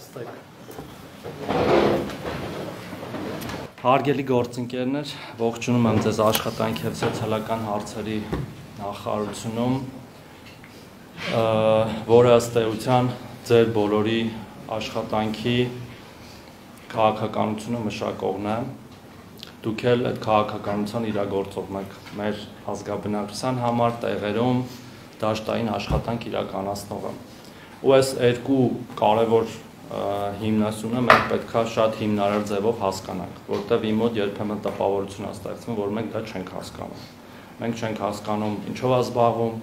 Ստեք։ Հարգելի գործընկերներ, ողջունում եմ ձեզ աշխատանքի և սոցիալական հարցերի նախարարությունում, որը ըստ էության ձեր բոլորի աշխատանքի քաղաքականությունը մշակողն է։ Դուք էլ այդ քաղաքականության իրագործողն եք մեր ազգաբնակչության համար տեղերում դաշտային աշխատանք իրականացնողը։ Ու այս երկու կարևոր հիմնասյունը մենք պետք է շատ հիմնարար ձևով հասկանանք, որտեղ իմ մոտ երբեմն տպավորություն է ստեղծվում, որ մենք դա չենք հասկանում։ Մենք չենք հասկանում ինչով է զբաղվում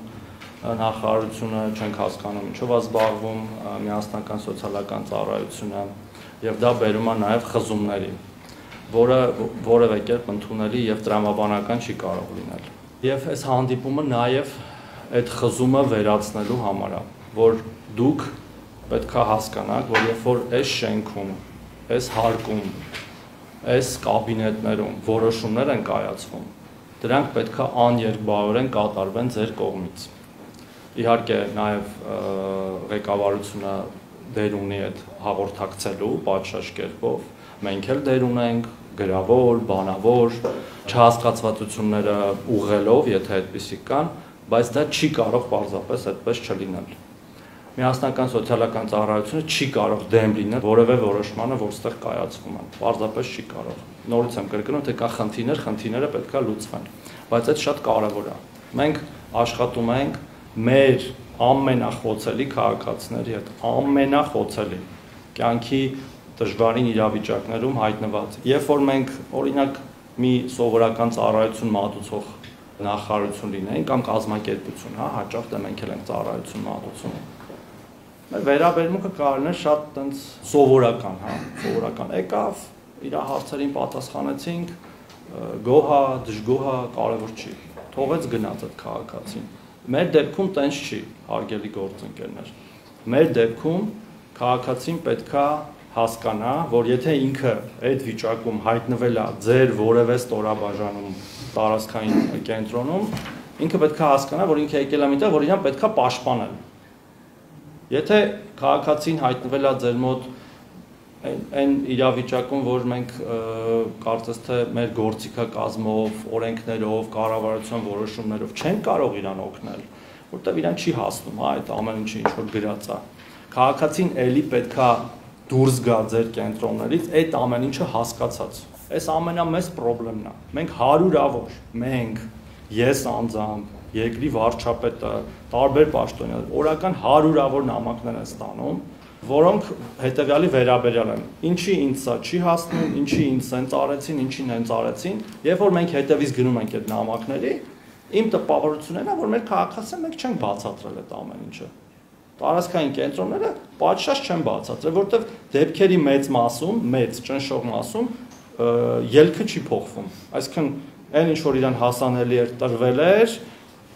նախարարությունը, չենք հասկանում ինչով է զբաղվում միասնական սոցիալական ծառայությունը, եւ դա բերում է նաեւ խզումների, որը որևէ կերպ ընդունելի եւ տրամաբանական չի կարող լինել։ Եվ այս հանդիպումը նաեւ այդ խզումը վերացնելու համար է, որ դուք պետք է հասկանաք, որ երբ որ այս շենքում, այս հարկում, այս կաբինետներում որոշումներ են կայացվում, դրանք պետք է աներկբայորեն կատարվեն ձեր կողմից։ Իհարկե նաև ղեկավարությունը դեր ունի այդ հաղորդակցելու պատշաճ կերպով, մենք էլ դեր ունենք գրավոր, բանավոր, չհասկացվածությունները ուղղելով, եթե այդպիսիք կան, բայց դա չի կարող պարզապես այդպես չլինել։ Միասնական սոցիալական ծառայությունը չի կարող դեմ լինել որևէ որոշմանը, որ ստեղ կայացվում է, պարզապես չի կարող։ Նորից եմ կրկնում, թե կա խնդիրներ, խնդիրները պետք է լուծվեն, բայց այդ շատ կարևոր է։ Մենք աշխատում ենք մեր ամենախոցելի քաղաքացիների հետ, ամենախոցելի, կյանքի դժվարին իրավիճակներում հայտնված։ Երբ որ մենք օրինակ մի սովորական ծառայություն մատուցող նախարարություն լինենք կամ կազմակերպություն, հաճախ դե մենք էլ ենք ծառայություն մատուցում։ Մեր վերաբերմունքը կարողն է շատ տենց սովորական, սովորական եկավ, իր հարցերին պատասխանեցինք, գոհա, դժգոհա, կարևոր չի, թողեց գնաց այդ քաղաքացին։ Մեր դեպքում տենց չի, հարգելի գործընկերներ։ Մեր դեպքում քաղաքացին պետքա հասկանա, որ եթե ինքը այդ վիճակում հայտնվել է ձեր որևէ ստորաբաժանում տարածքային կենտրոնում, ինքը պետքա հասկանա, որ ինքը եկել է միտեղ, որ իրան պետքա պաշտպանել։ Եթե քաղաքացին հայտնվել է ձեր մոտ այն իրավիճակում, որ մենք կարծես թե մեր գործիքակազմով, օրենքներով, կառավարության որոշումներով չենք կարող իրան օգնել, որտեղ իրան չի հասնում, այդ ամեն ինչը ինչ որ գրած է։ Քաղաքացին էլի պետքա դուրս գա ձեր կենտրոններից, այդ ամեն ինչը հասկացած։ Այս ամենամեծ խնդիրն է։ Մենք հարյուրավոր, մենք, ես անձամբ, երկրի վարչապետը, տարբեր պաշտոնյաներ, օրական հարյուրավոր նամակներ են ստանում, որոնք հետևյալի վերաբերյալ են. ինչի ինձ սա չի հասնում, ինչի ինձ սենց արեցին, ինչին հենց արեցին, երբ որ մենք հետևից գնում ենք այդ նամակների, իմ տպավորությունն է, որ մեր քաղաքացիները մենք չենք բացատրել այդ ամեն ինչը։ Տարածքային կենտրոնները պատշաճ չեն բացատրել, որովհետև դեպքերի մեծ մասում, մեծ ճնշող մասում ելքը չի փոխվում։ Այսինքն այն ինչ որ իրան հասանելի էր տրվել էր,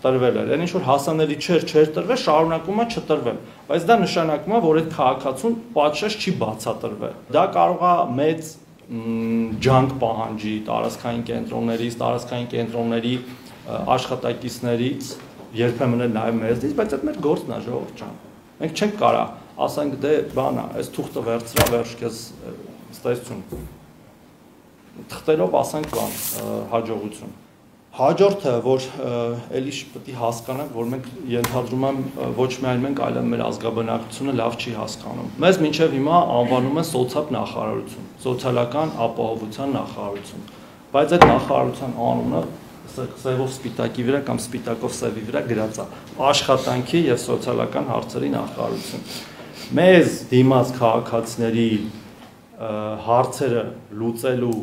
այն ինչ որ հասանելի չէր տրվել, շարունակում է չտրվել, բայց դա նշանակում է, որ այդ քաղաքացուն պատշաճ չի բացատրվել։ Դա կարող է մեծ ջանք պահանջի տարածքային կենտրոններից, տարածքային կենտրոնների աշխատակիցներից, երբեմն էլ նաև մեզնից, բայց այդ մեր գործն է, ժողովուրդ ջան։ Մենք չենք կարա ասենք դե բանա, այս թուղթը վերցրա, վերջ քեզ ստեցություն։ Թղթերով ասենք բան, հաջողություն։ Հաջորդը, որ էլի պետք է հասկանանք, որ մենք ենթադրում եմ ոչ միայն մենք, այլև մեր ազգաբնակչությունը լավ չի հասկանում։ Մեզ մինչև հիմա անվանում են սոցիալ նախարարություն, սոցիալական ապահովության նախարարություն, բայց այդ նախարարության անունը սևով սպիտակի վրա կամ սպիտակով սևի վրա գրած է աշխատանքի եւ սոցիալական հարցերի նախարարություն։ Մեզ դիմաց քաղաքացիների հարցերը լուծելու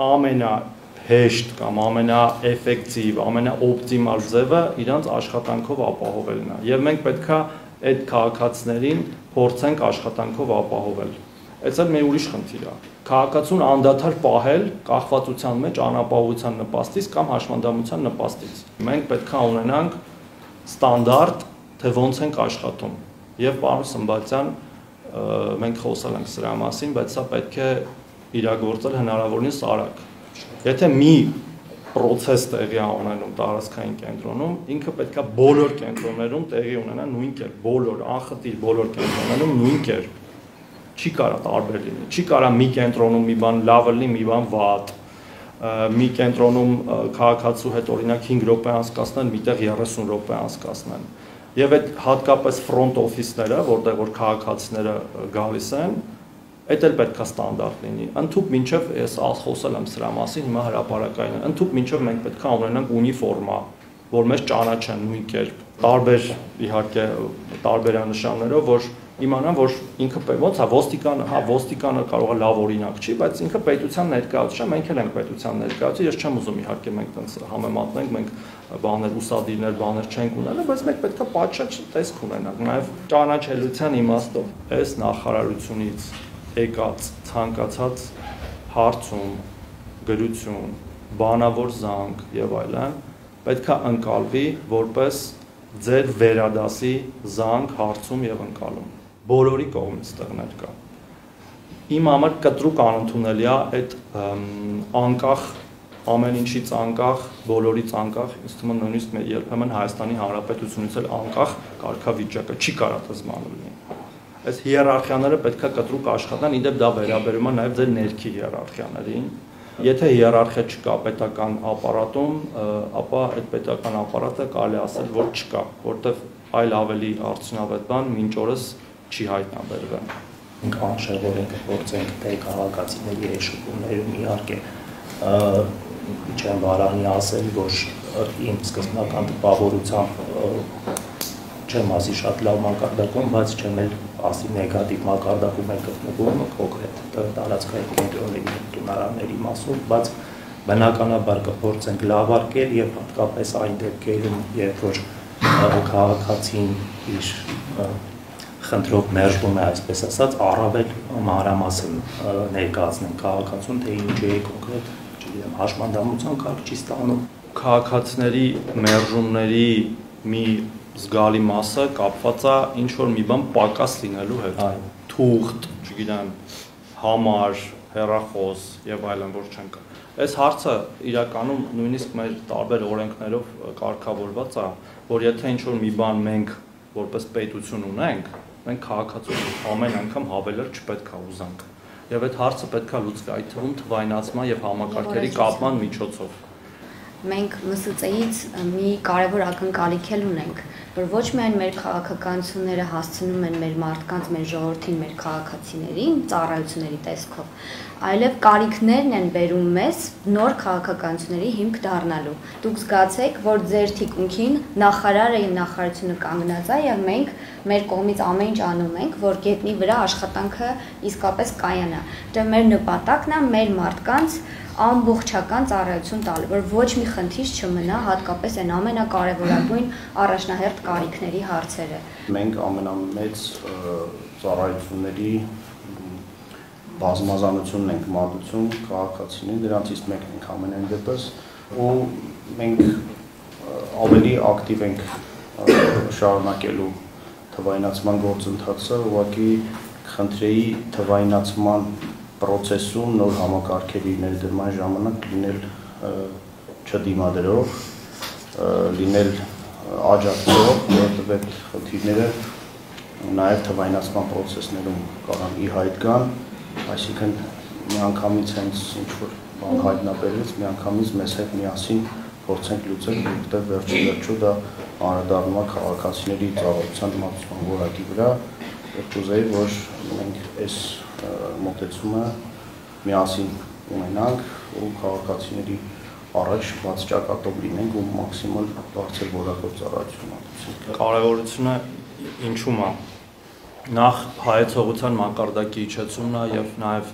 ամենահեշտ կամ ամենաէֆեկտիվ, ամենաօպտիմալ ձևը իրանց աշխատանքով ապահովելն է։ Եվ մենք պետքա այդ քաղաքացիներին փորձենք աշխատանքով ապահովել։ Այս էլ մի ուրիշ խնդիր է։ Քաղաքացուն անդադար պահել կախվածության մեջ անապահովության նպաստից կամ հաշմանդամության նպաստից։ Մենք պետքա ունենանք ստանդարտ, թե ոնց ենք աշխատում։ Եվ պարոն Սմբատյան, մենք խոսել ենք սրա մասին, բայց սա պետք է իրագործել հնարավորինս արագ։ Եթե մի process տեղի ունենում տարածքային կենտրոնում, ինքը պետքա բոլոր կենտրոններում տեղի ունենա նույն կերպ, բոլոր անխտիր բոլոր կենտրոններում նույն կերպ։ չի կարա տարբեր լինի, չի կարա մի կենտրոնում մի բան լավ լինի, մի բան վատ, մի կենտրոնում քաղաքացու հետ օրինակ 5 րոպե անցկացնեն, միտեղ 30 րոպե անցկացնեն։ Եվ այդ հատկապես front office-ները, որտեղ որ քաղաքացիները գալիս են, այդ էլ պետք է ստանդարտ լինի։ Ընդհուպ մինչև ես խոսել եմ սրա մասին, հիմա հրապարակային է։ Ընդհուպ մինչև մենք պետք է ունենանք ունիֆորմա, որ մեզ ճանաչեն նույն կերպ։ Տարբեր իհարկե տարբերանշաններով, որ իմանան, որ ինքը ոնց է ոստիկանը կարող է լավ օրինակ չի, բայց ինքը պետության ներկայացուցիչ է, մենք էլ ենք պետության ներկայացուցիչ, ես չեմ ուզում իհարկե մենք տենց համեմատնենք, մենք բաներ ուսադիրներ, բաներ չենք ունենա, բայց մենք պետք է պատշաճ տեսք ունենանք, նաև ճանաչելիության իմաստով այս նախարարությունից եկած ցանկացած հարցում, գրություն, բանավոր զանգ եւ այլն պետք է ընկալվի որպես ձեր վերադասի զանգ, հարցում եւ ընկալում։ Բոլորի կողմից տեղներ կա։ Իմ համար կտրուկ անընդունելի է այդ անկախ ամեն ինչից անկախ, բոլորից անկախ, ինձ թվում է նույնիսկ երբեմն Հայաստանի Հանրապետությունից էլ անկախ կարգավիճակը չի կարա դզմանու լինի։ Այս հիերարխիաները պետք է կտրուկ աշխատան, իդեպ դա վերաբերում է նաև ձեր ներքի հիերարխիաներին։ Եթե հիերարխիա չկա պետական ապարատում, ապա այդ պետական ապարատը կարելի ասել, որ չկա, որտեղ այլ ավելի արդյունավետ բան մինչ օրս չի հայտնաբերվել։ Մենք անշեղոր ենք գործենք թե քաղաքացիների հեշտություններում իհարկե չեմ բարանի ասել, որ իմ սկզբնական տպավորությամբ չեմ ասի շատ լավ մակարդակում, բայց չեմ էլ ասի նեգատիվ մակարդակում է գտնվում կոնկրետ տարածքային կենտրոնների տնօրենների մասով, բայց բնականաբար կփորձենք լավարկել եւ հատկապես այն դեպքերում, երբ որ քաղաքացին իր խնդրով մերժվում է, այսպես ասած, առավել մանրամասն ներկայացնեն քաղաքացուն, թե ինչ է կոնկրետ, չգիտեմ, հաշմանդամության կարգ չի ստանում։ Քաղաքացիների մերժումների մի զգալի մասը կապված է ինչ որ մի բան պակաս լինելու հետ։ Թուղթ, չգիտեմ, համար, հեռախոս եւ այլն, որ չեն կա։ Այս հարցը իրականում նույնիսկ մեր տարբեր օրենքներով կարգավորված է, որ եթե ինչ որ մի բան մենք որպես պետություն ունենք, մենք քաղաքացու ամեն անգամ հավելել չպետք է ուզենք։ Եվ այդ հարցը պետք է լուծվի այդ թվում թվայնացման եւ համակարգերի կապման միջոցով։ Մենք ՄՍԾ-ից մի կարևոր ակնկալիք էլ ունենք, որ ոչ միայն մեր քաղաքականությունները հասցնում են մեր մարդկանց, մեր ժողովրդին, մեր քաղաքացիներին ծառայությունների տեսքով, այլև կարիքներն են բերում մեզ նոր քաղաքականությունների հիմք դառնալու։ Դուք զգացեք, որ ձեր թիկունքին նախարարը եւ նախարարությունը կանգնած է եւ մենք մեր կողմից ամեն ինչ անում ենք, որ գետնի վրա աշխատանքը իսկապես կայանա։ Դա մեր նպատակն է, մեր մարդկանց ամբողջական ծառայություն տալու, որ ոչ մի խնդիր չմնա, հատկապես այն ամենակարևորագույն առաջնահերթ կարիքների հարցերը։ Մենք ամենամեծ ծառայությունների բազմազանությունն ենք մատուցում քաղաքացիներին, դրանցից մեկն ենք ամենայն դեպս, ու մենք ավելի ակտիվ ենք շարունակելու թվայնացման գործընթացը, ուղղակի խնդրեի թվայնացման պրոցեսում նոր համակարգերի ներդրման ժամանակ լինել չդիմադրող, լինել աջակցող, որտեղ այդ խնդիրները նաև թվայնացման պրոցեսներում կարող ի հայտ գան, այսինքն միանգամից հենց ինչ-որ բան հայտնաբերվեց, միանգամից մեզ հետ միասին փորձենք լուծել, որտեղ վերջի դա անդրադառնում է քաղաքացիների ծառայության մատուցման որակի վրա, կուզեի, որ մենք այս մոտեցումը միասին ունենանք ու քաղաքացիների առաջ բաց ճակատով լինենք ու մաքսիմալ բարձր որակով ծառայություն մատուցենք։ Կարևորությունը ինչու՞մ է։ Նախ հայեցողության մակարդակի իջեցումն է եւ նաեւ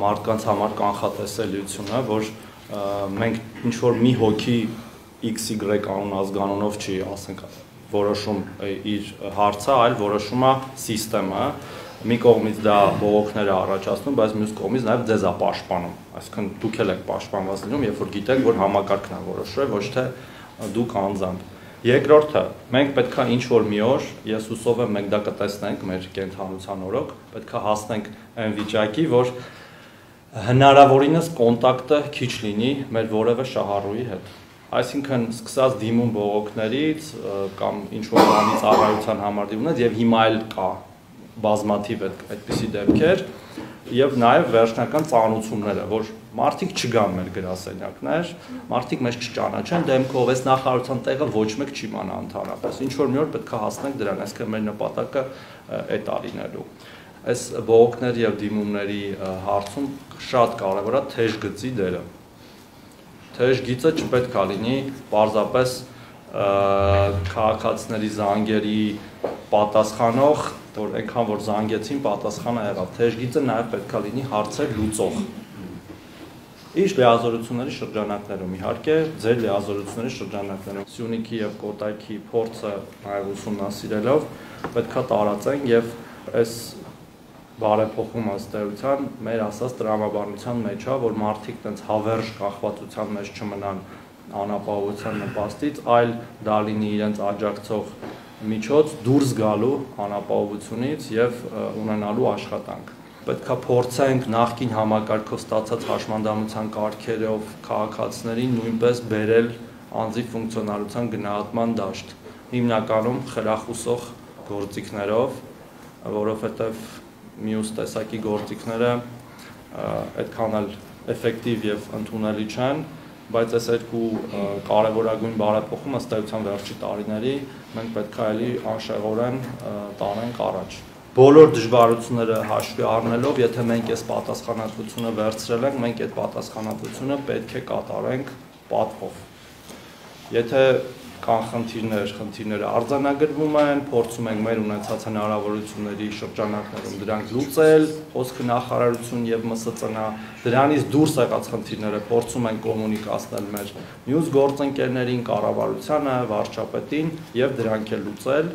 մարդկանց համար կանխատեսելիությունը, որ մենք ինչ որ մի հոգի XY անուն ազգանունով չի, ասենք, որոշում իր հարցը, այլ որոշում է համակարգը։ Մի կողմից դա բողոքները առաջացնում, բայց մյուս կողմից նաև ձեզ է պաշտպանում, այսինքն դուք էլ եք պաշտպանված լինում, երբ որ գիտեք, որ համակարգն է որոշել, ոչ թե դուք անձամբ։ Երկրորդը, մենք պետքա ինչ-որ մի օր, ես հուսով եմ մենք դա կտեսնենք մեր կենթանության օրոք, պետքա հասնենք այն վիճակի, որ հնարավորինս կոնտակտը քիչ լինի մեր որևէ շահառուի հետ։ Այսինքն սկսած դիմում բողոքներից կամ ինչ-որ բանի ծառայության համար դիմումից եւ հիմա էլ կա բազմաթիվ այդպիսի դեպքեր եւ նաեւ վերջնական ծանուցումները, որ մարդիկ չգան մեր գրասենյակներ, մարդիկ մեզ չճանաչեն, դեմքով էս նախարարության տեղը ոչ մեկ չի իմանա ընդհանրապես։ Ինչ որ մի օր պետք է հասնենք դրան, այսինքն մեր նպատակը այդ ալինելու։ Այս բողոքների եւ դիմումների հարցում շատ կարեւոր է թեժ գծի դերը։ Թեժ գիծը չպետք է լինի պարզապես քաղաքացիների զանգերի պատասխանող, որ այնքան որ զանգեցին, պատասխանը եղավ։ Թեժ գիծը նաև պետք է լինի հարցեր լուծող։ Իր լիազորությունների շրջանակներում, իհարկե, ձեր լիազորությունների շրջանակներում Սյունիքի եւ Կոտայքի փորձը նաև ուսումնասիրելով պետք է տարածենք եւ այս բարեփոխում ըստ էության մեր ասած տրամաբանության մեջ է, որ մարդիկ տենց հավերժ կախվածության մեջ չմնան անապահովության նպաստից, այլ դա լինի իրենց աջակցող միջոց դուրս գալու անապահովությունից եւ ունենալու աշխատանք։ Պետք է փորձենք նախկին համակարգով ստացած հաշմանդամության կարգերով քաղաքացիներին նույնպես բերել անձի ֆունկցիոնալության գնահատման դաշտ, հիմնականում խրախուսող գործիքներով, որովհետեւ մյուս տեսակի գործիքները այդքան էլ էֆեկտիվ եւ ընդունելի չեն, բայց այս երկու կարևորագույն բարեփոխումը ըստ էության վերջի տարիների մենք պետք է էլի անշեղորեն տանենք առաջ։ Բոլոր դժվարությունները հաշվի առնելով, եթե մենք այս պատասխանատվությունը վերցրել ենք, մենք այդ պատասխանատվությունը պետք է կատարենք պատվով։ Եթե կան խնդիրները արձանագրվում են, փորձում ենք մեր ունեցած հնարավորությունների շրջանակներում դրանք լուծել, խոսքը նախարարություն եւ ՄՍԾ-նա, դրանից դուրս եկած խնդիրները փորձում ենք կոմունիկացնել մեր մյուս գործընկերներին, կառավարությանը, վարչապետին եւ դրանք էլ լուծել։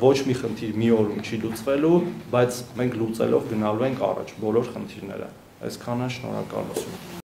Ոչ մի խնդիր մի օրում չի լուծվելու, բայց մենք լուծելով գնալու ենք առաջ բոլոր խնդիրները։ Այսքանը, շնորհակալություն։